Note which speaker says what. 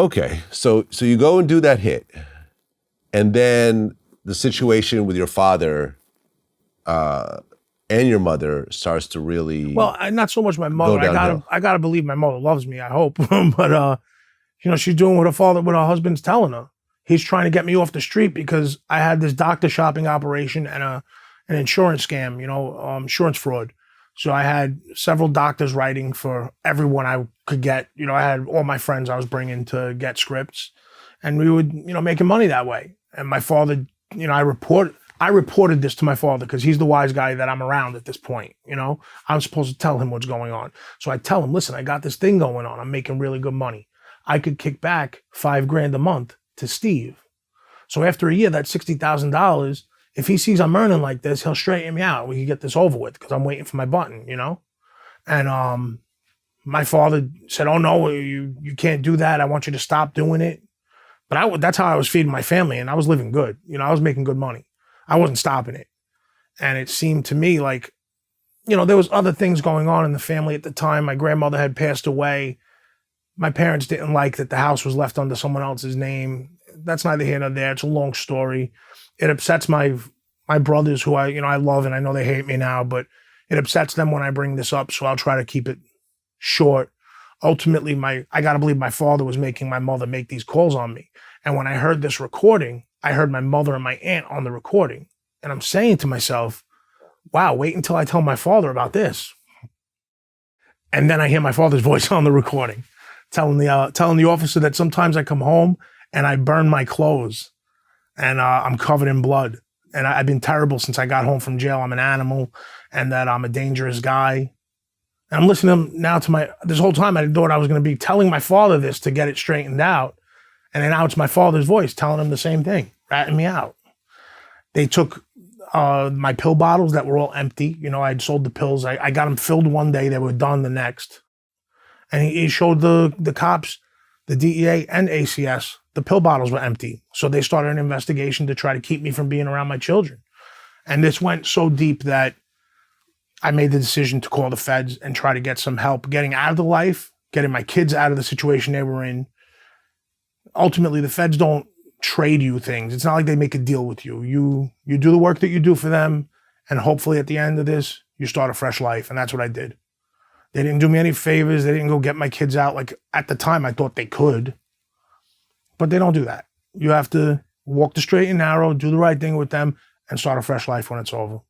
Speaker 1: Okay, so you go and do that hit, and then the situation with your father and your mother starts to really
Speaker 2: Well, not so much my mother. I gotta believe my mother loves me. I hope, but she's doing what her husband's telling her. He's trying to get me off the street because I had this doctor shopping operation and an insurance scam. Insurance fraud. So I had several doctors writing for everyone I could get. I had all my friends I was bringing to get scripts, and we would, making money that way. And my father, I reported this to my father because he's the wise guy that I'm around at this point. I'm supposed to tell him what's going on. So I tell him, listen, I got this thing going on. I'm making really good money. I could kick back $5,000 a month to Steve. So after a year, that's $60,000. If he sees I'm earning like this, he'll straighten me out. We can get this over with because I'm waiting for my button, And my father said, oh no, you can't do that. I want you to stop doing it. But that's how I was feeding my family, and I was living good. I was making good money. I wasn't stopping it. And it seemed to me like, there was other things going on in the family at the time. My grandmother had passed away. My parents didn't like that the house was left under someone else's name. That's neither here nor there. It's a long story. It upsets my brothers who I love, and I know they hate me now, but it upsets them when I bring this up. So I'll try to keep it short. Ultimately, I got to believe my father was making my mother make these calls on me. And when I heard this recording, I heard my mother and my aunt on the recording. And I'm saying to myself, wow, wait until I tell my father about this. And then I hear my father's voice on the recording, telling the officer that sometimes I come home and I burn my clothes and I'm covered in blood. And I've been terrible since I got home from jail. I'm an animal and that I'm a dangerous guy. And I'm listening now to this whole time I thought I was going to be telling my father this to get it straightened out. And then now it's my father's voice telling him the same thing, ratting me out. They took my pill bottles that were all empty. I'd sold the pills. I got them filled one day. They were done the next. And he showed the cops, the DEA and ACS, the pill bottles were empty. So they started an investigation to try to keep me from being around my children. And this went so deep that I made the decision to call the feds and try to get some help getting out of the life, getting my kids out of the situation they were in. Ultimately, the feds don't trade you things. It's not like they make a deal with you. You do the work that you do for them, and hopefully at the end of this, you start a fresh life. And that's what I did. They didn't do me any favors. They didn't go get my kids out. Like at the time, I thought they could, but they don't do that. You have to walk the straight and narrow, do the right thing with them, and start a fresh life when it's over.